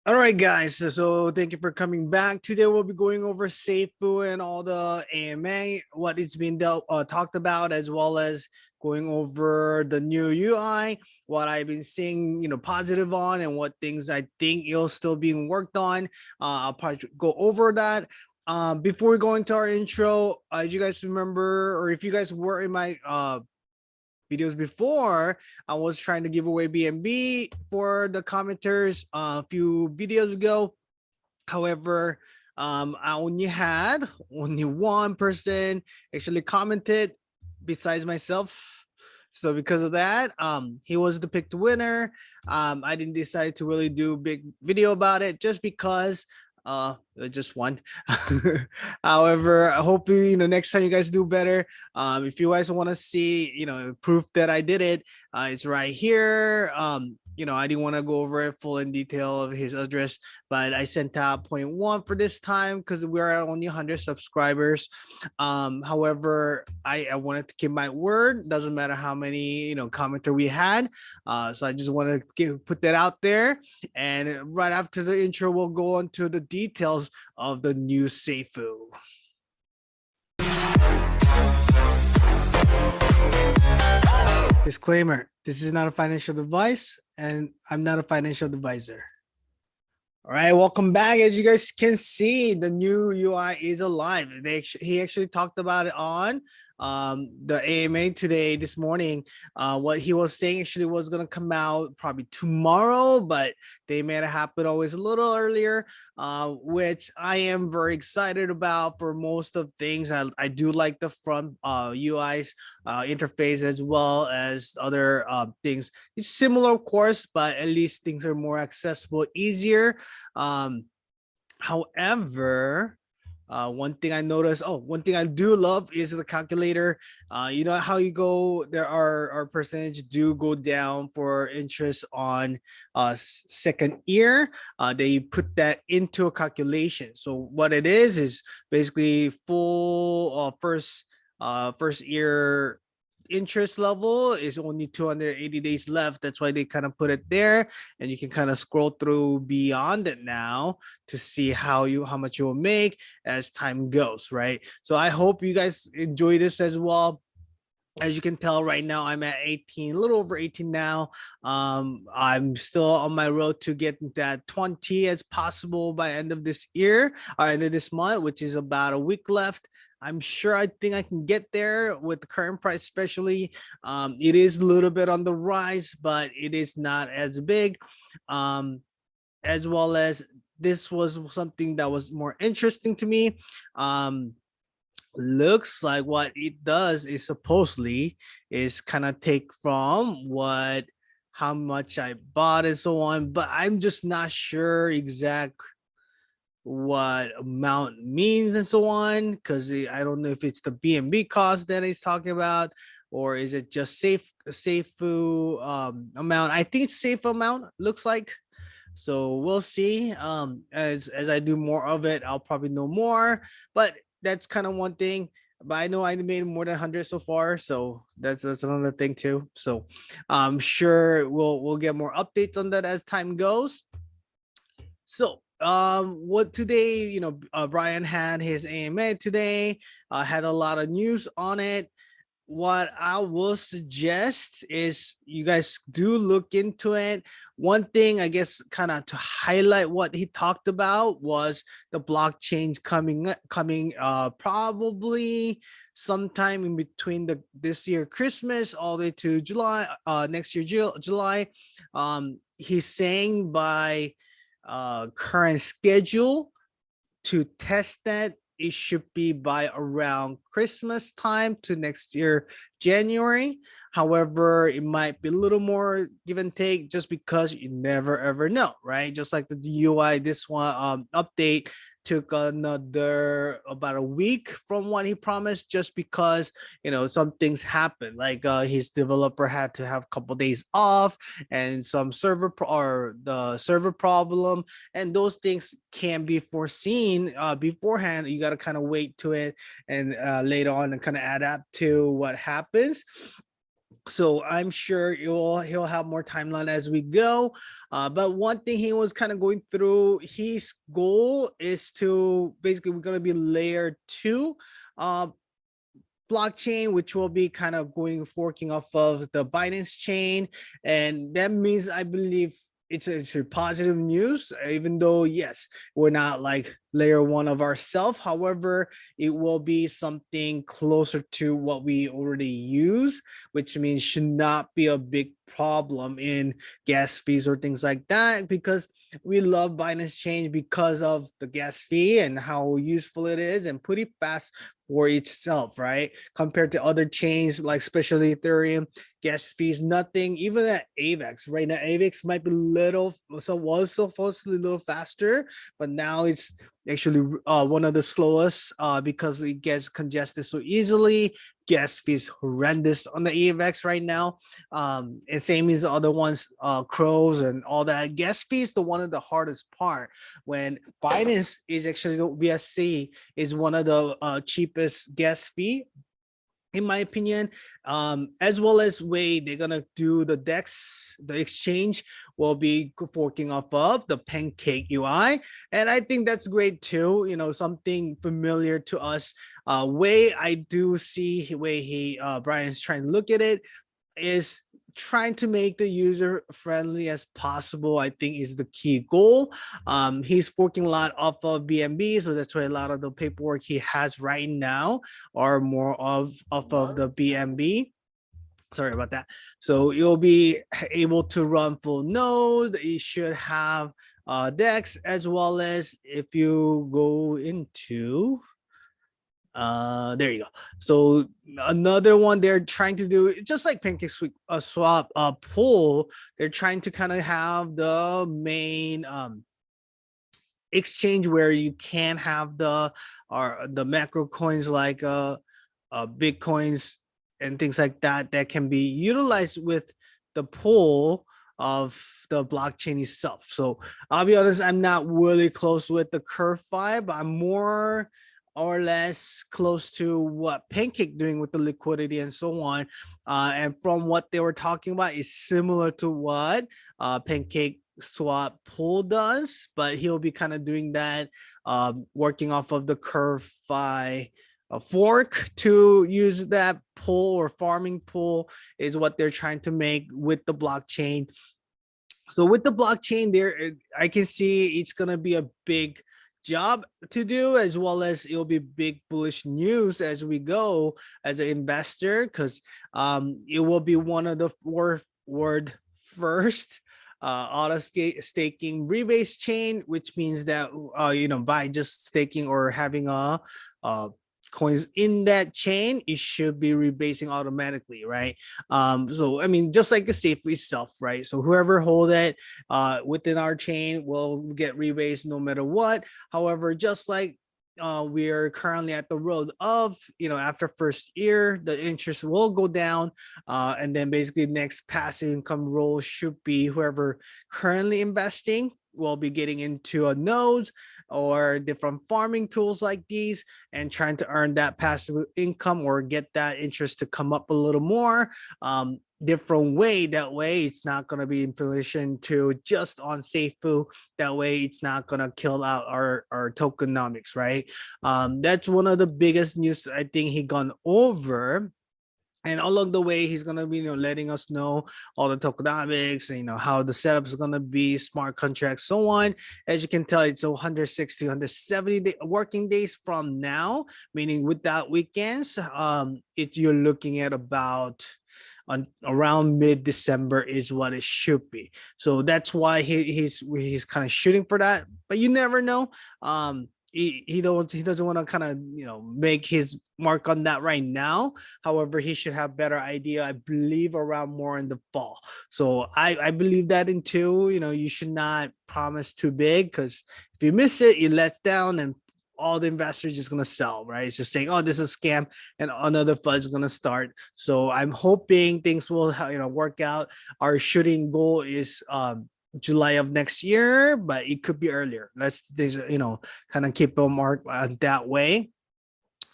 All right, guys. So thank you for coming back. Today we'll be going over Safuu and all the AMA, what it's been talked about, as well as going over the new UI, what I've been seeing, positive on, and what things I think it'll still being worked on. I'll probably go over that. Before we go into our intro, as you guys remember, or if you guys were in my videos before, I was trying to give away BNB for the commenters a few videos ago. However, I only had one person actually commented besides myself. So because of that, he was the picked winner. I didn't decide to really do a big video about it just because just one. However, I hope next time you guys do better. If you guys want to see proof that I did it, it's right here. I didn't want to go over it full in detail of his address, but I sent out point one for this time because we are only 100 subscribers. However, I wanted to keep my word. Doesn't matter how many commenter we had. So I just want to put that out there. And right after the intro, we'll go on to the details of the new Safuu. Disclaimer: this is not a financial advice, and I'm not a financial advisor. All right, welcome back. As you guys can see, the new UI is alive. He actually talked about it on the AMA today, this morning. What he was saying actually was going to come out probably tomorrow, but they made it happen always a little earlier, which I am very excited about for most of things. I do like the front UI's interface as well as other things. It's similar, of course, but at least things are more accessible, easier. However, one thing I noticed, one thing I do love is the calculator. You know how you go, there are our percentage do go down for interest on second year. They put that into a calculation. So what it is basically full first year interest level is only 280 days left. That's why they kind of put it there, and you can kind of scroll through beyond it now to see how much you will make as time goes, right? So I hope you guys enjoy this as well. As you can tell right now, I'm at 18, a little over 18 now. I'm still on my road to get that 20 as possible by end of this year or end of this month, which is about a week left. I'm sure I think I can get there with the current price, especially. It is a little bit on the rise, but it is not as big. As well as this was something that was more interesting to me. Looks like what it does is supposedly is kind of take from how much I bought and so on, but I'm just not sure exact what amount means and so on, because I don't know if it's the BNB cost that he's talking about, or is it just safe amount. I think it's safe amount, looks like. So we'll see. As I do more of it, I'll probably know more. But that's kind of one thing. But I know I made more than 100 so far, so that's another thing too. So I'm sure we'll get more updates on that as time goes. So what today, Brian had his AMA today, had a lot of news on it. What I will suggest is you guys do look into it. One thing, I guess, kind of to highlight what he talked about was the blockchain coming probably sometime in between this year Christmas all the way to July, next year July. He's saying by current schedule to test that, it should be by around Christmas time to next year January. However, it might be a little more give and take just because you never ever know, right? Just like the UI, this one update took another about a week from what he promised, just because some things happen, like his developer had to have a couple days off and some or the server problem, and those things can be foreseen beforehand. You got to kind of wait to it and later on and kind of adapt to what happens. So I'm sure he'll have more timeline as we go. But one thing he was kind of going through, his goal is to basically we're gonna be layer two blockchain, which will be kind of going forking off of the Binance chain, and that means I believe it's a positive news. Even though yes, we're not like layer one of ourselves, however, it will be something closer to what we already use, which means should not be a big problem in gas fees or things like that, because we love Binance change because of the gas fee and how useful it is and pretty fast for itself, right? Compared to other chains like especially Ethereum, gas fees, nothing. Even at AVAX, right now, AVAX might be little, so was supposedly a little faster, but now it's actually one of the slowest because it gets congested so easily. Gas fees horrendous on the AVAX right now. And same as the other ones, crows and all that. Gas fees, the one of the hardest part when Binance is actually the BSC is one of the cheapest gas fee in my opinion, as well as way they're gonna do the DEX, the exchange will be forking off of the Pancake UI, and I think that's great too. You know, something familiar to us. Way I do see way he Brian's trying to look at it is trying to make the user friendly as possible. I think is the key goal. He's forking a lot off of BNB, so that's why a lot of the paperwork he has right now are more of off of the BNB. Sorry about that. So you'll be able to run full node. You should have DEX, as well as if you go into there you go. So another one they're trying to do, just like pancake swap pool, they're trying to kind of have the main exchange where you can have the macro coins like bitcoins and things like that that can be utilized with the pool of the blockchain itself. So I'll be honest, I'm not really close with the curve vibe. I'm more or less close to what Pancake doing with the liquidity and so on. And from what they were talking about is similar to what Pancake swap pool does, but he'll be kind of doing that, working off of the curve by a fork to use that pool or farming pool is what they're trying to make with the blockchain. So with the blockchain there, I can see it's going to be a big job to do, as well as it'll be big bullish news as we go as an investor, because it will be one of the word first auto staking rebase chain, which means that by just staking or having a coins in that chain, it should be rebasing automatically, right? So I mean, just like the Safuu itself, right? So whoever hold it within our chain will get rebased no matter what. However, just like we are currently at the road of, after first year, the interest will go down, and then basically next passive income role should be whoever currently investing will be getting into a nodes or different farming tools like these and trying to earn that passive income or get that interest to come up a little more. Different way, that way it's not going to be in relation to just on Safuu. That way it's not going to kill out our tokenomics, right? That's one of the biggest news I think he gone over. And along the way, he's gonna be, letting us know all the tokenomics, and how the setup is gonna be, smart contracts, so on. As you can tell, it's 160, 170 working days from now, meaning without weekends. You're looking at about around mid-December is what it should be. So that's why he's kind of shooting for that. But you never know. He doesn't want to kind of make his mark on that right now. However, he should have better idea, I believe, around more in the fall. So I believe that into, you should not promise too big, because if you miss it, it lets down and all the investors just gonna sell, right? It's just saying, oh, this is a scam, and another FUD is gonna start. So I'm hoping things will work out. Our shooting goal is July of next year, but it could be earlier. Let's kind of keep a mark that way.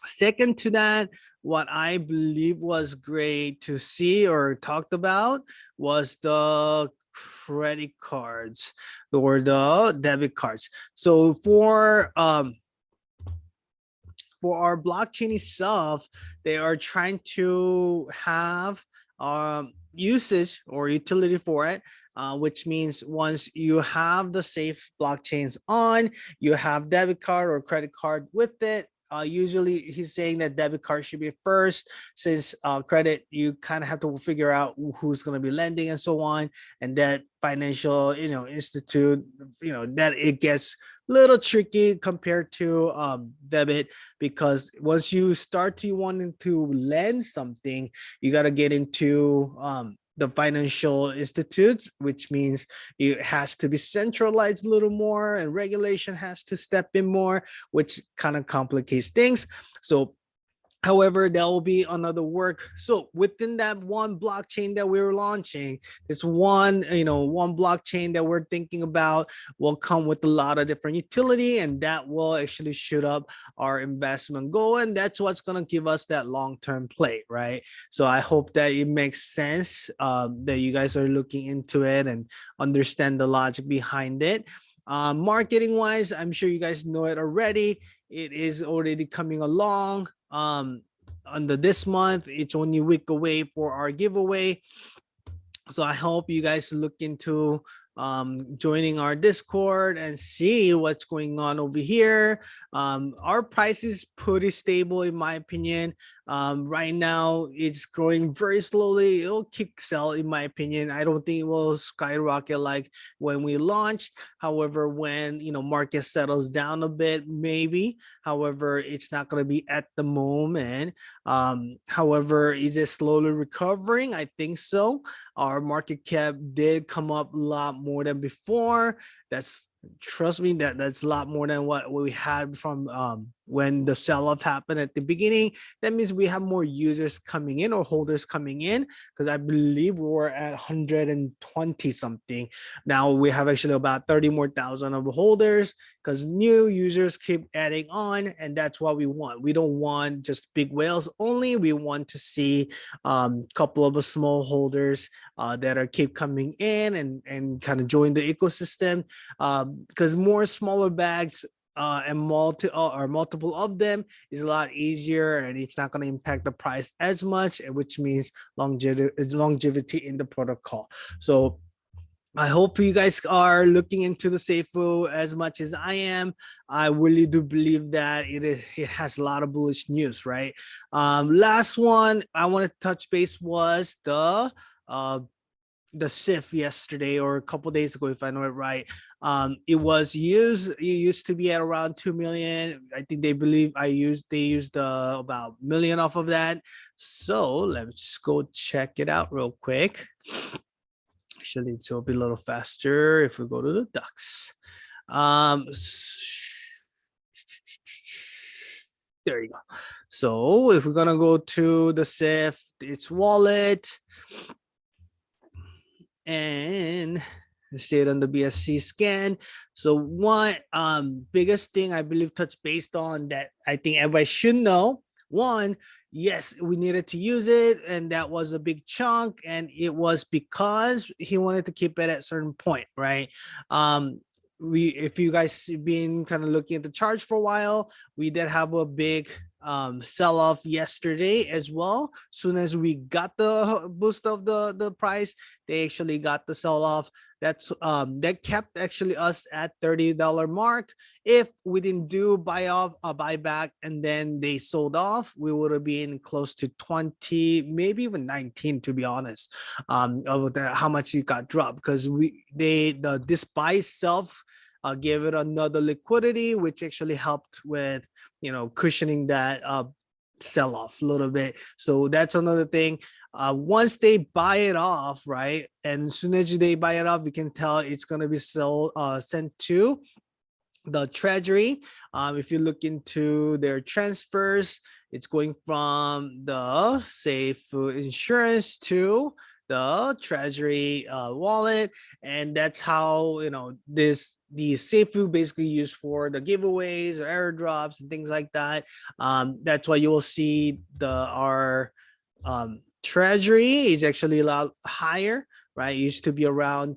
Second to that what I believe was great to see or talked about was the credit cards or the debit cards. So for our blockchain itself, they are trying to have usage or utility for it, which means once you have the safe blockchains on, you have debit card or credit card with it. Usually he's saying that debit card should be first, since credit, you kind of have to figure out who's going to be lending and so on. And that financial, institute, that it gets little tricky compared to debit, because once you start to wanting to lend something, you got to get into the financial institutes, which means it has to be centralized a little more and regulation has to step in more, which kind of complicates things. So however, that will be another work. So within that one blockchain that we were launching, this one blockchain that we're thinking about will come with a lot of different utility, and that will actually shoot up our investment goal. And that's what's going to give us that long-term play, right? So I hope that it makes sense, that you guys are looking into it and understand the logic behind it. Marketing wise, I'm sure you guys know it already. It is already coming along. Under this month, it's only a week away for our giveaway. So I hope you guys look into joining our Discord and see what's going on over here. Our price is pretty stable in my opinion. Right now it's growing very slowly. It'll kick sell in my opinion. I don't think it will skyrocket like when we launched. However, when market settles down a bit, maybe. However, it's not going to be at the moment. However, is it slowly recovering? I think so. Our market cap did come up a lot more than before. Trust me, that's a lot more than what we had from when the sell-off happened at the beginning. That means we have more users coming in or holders coming in, because I believe we were at 120 something. Now we have actually about 30 more thousand of holders, because new users keep adding on, and that's what we want. We don't want just big whales only. We want to see a couple of small holders that are keep coming in and kind of join the ecosystem, because more smaller bags and multiple of them is a lot easier, and it's not going to impact the price as much, which means longevity in the protocol. So I hope you guys are looking into the Safuu as much as I am. I really do believe that it has a lot of bullish news, right? Last one I want to touch base was the SIF yesterday or a couple days ago, if I know it right. It used to be at around 2 million. I think they used about a million off of that. So let's just go check it out real quick. Actually, it's will be a little faster if we go to the ducks. There you go. So if we're gonna go to the SIF, its wallet, and see it on the BSC Scan. So one biggest thing I believe touch based on that I think everybody should know. One, yes, we needed to use it, and that was a big chunk, and it was because he wanted to keep it at a certain point, right? If you guys been kind of looking at the charts for a while, we did have a big sell-off yesterday as well. Soon as we got the boost of the price, they actually got the sell-off. That kept actually us at $30 mark. If we didn't do buyback and then they sold off, we would have been close to 20, maybe even 19, to be honest, of how much it got dropped, because this buy itself gave it another liquidity, which actually helped with cushioning that sell off a little bit. So that's another thing. Once they buy it off, right, and as soon as they buy it off, we can tell it's going to be sent to the treasury. If you look into their transfers, it's going from the Safuu insurance to the treasury wallet, and that's how the Safuu basically used for the giveaways or airdrops and things like that. That's why you will see our treasury is actually a lot higher, right? It used to be around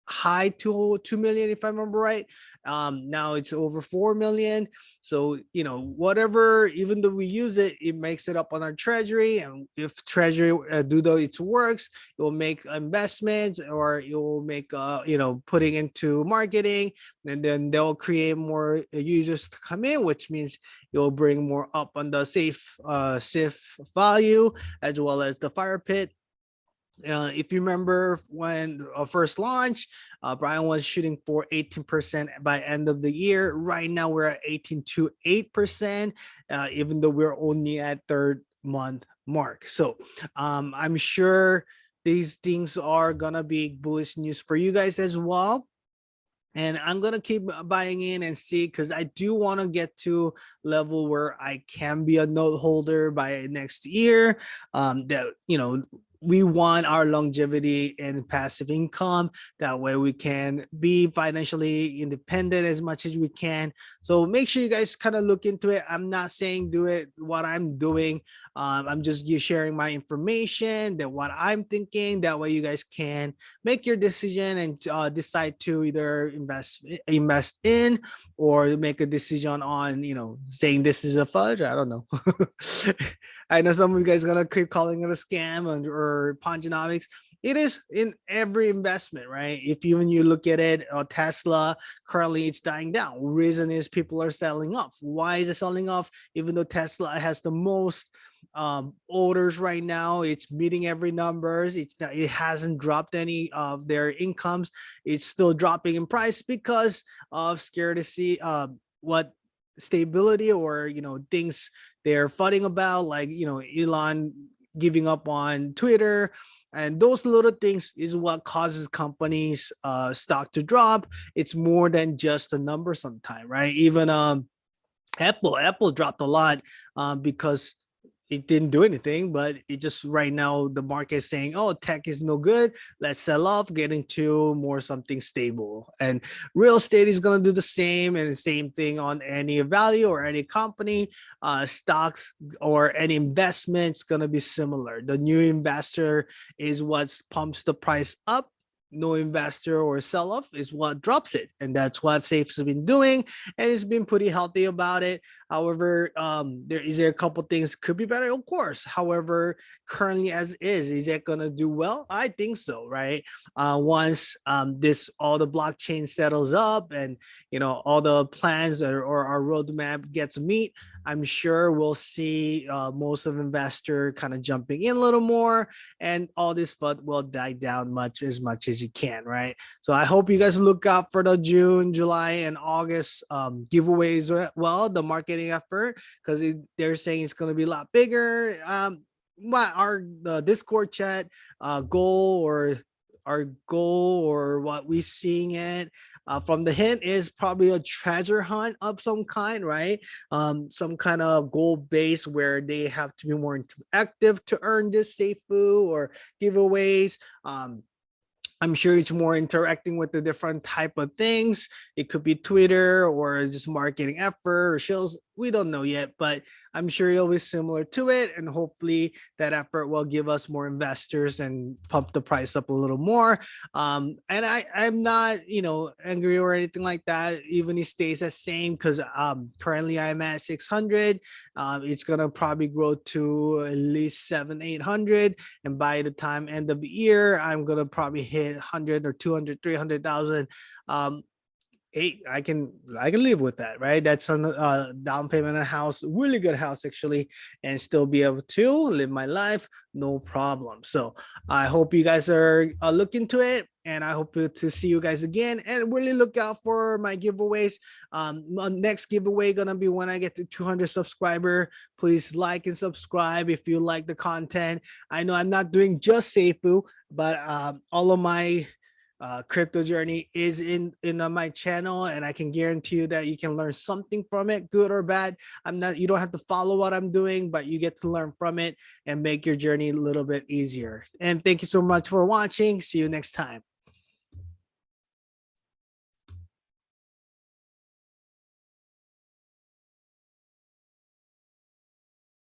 high to 2 million, if I remember right. Now it's over 4 million. So whatever, even though we use it, it makes it up on our treasury. And if treasury do its works, it will make investments, or it will make putting into marketing, and then they'll create more users to come in, which means it will bring more up on the safe value, as well as the fire pit. If you remember when first launch, Brian was shooting for 18% by end of the year. Right now we're at 18 to 8%, even though we're only at third month mark. So I'm sure these things are gonna be bullish news for you guys as well. And I'm gonna keep buying in and see, because I do want to get to level where I can be a note holder by next year. That we want our longevity and passive income. That way we can be financially independent as much as we can. So make sure you guys kind of look into it. I'm not saying do it what I'm doing. I'm just sharing my information, that what I'm thinking. That way you guys can make your decision and decide to either invest in, or make a decision on saying this is a fudge. I don't know. I know some of you guys are gonna keep calling it a scam or Ponzinomics. It is in every investment, right? If even you look at it, Tesla currently it's dying down. Reason is people are selling off. Why is it selling off? Even though Tesla has the most orders right now, it's meeting every numbers. It hasn't dropped any of their incomes. It's still dropping in price because of scarcity, what stability, or things they're fighting about, like Elon giving up on Twitter. And those little things is what causes companies stock to drop. It's more than just a number sometimes, right? Even Apple dropped a lot because it didn't do anything, but it just right now the market is saying, oh, tech is no good, let's sell off, get into more something stable. And real estate is going to do the same, and the same thing on any value or any company. Stocks or any investments going to be similar. The new investor is what pumps the price up. No investor or sell-off is what drops it, and that's what Safe's been doing, and it's been pretty healthy about it. However, there a couple things could be better, of course. However, currently as is it gonna do well? I think so, right? Once this all the blockchain settles up, and all the plans or our roadmap gets meet, I'm sure we'll see most of investor kind of jumping in a little more, and all this FUD will die down as much as you can, right? So I hope you guys look out for the June, July, and August giveaways. Well, the marketing effort, because they're saying it's going to be a lot bigger. What our the Discord chat goal, or our goal, or what we seeing it from the hint, is probably a treasure hunt of some kind, right? Some kind of goal base where they have to be more interactive to earn this Safuu or giveaways. I'm sure it's more interacting with the different type of things. It could be Twitter or just marketing effort or shows. We don't know yet, but I'm sure it'll be similar to it. And hopefully that effort will give us more investors and pump the price up a little more. And I'm not, angry or anything like that. Even it stays the same, because currently I'm at 600. It's going to probably grow to at least 800. And by the time end of the year, I'm going to probably hit 100 or 200, 300,000. Hey, I can live with that, right? That's a down payment on a house, really good house actually, and still be able to live my life, no problem. So I hope you guys are looking to it, and I hope to see you guys again. And really look out for my giveaways. My next giveaway gonna be when I get to 200 subscriber. Please like and subscribe if you like the content. I know I'm not doing just Safuu, but all of my crypto journey is in my channel, and I can guarantee you that you can learn something from it, good or bad. You don't have to follow what I'm doing, but you get to learn from it and make your journey a little bit easier. And thank you so much for watching. See you next time.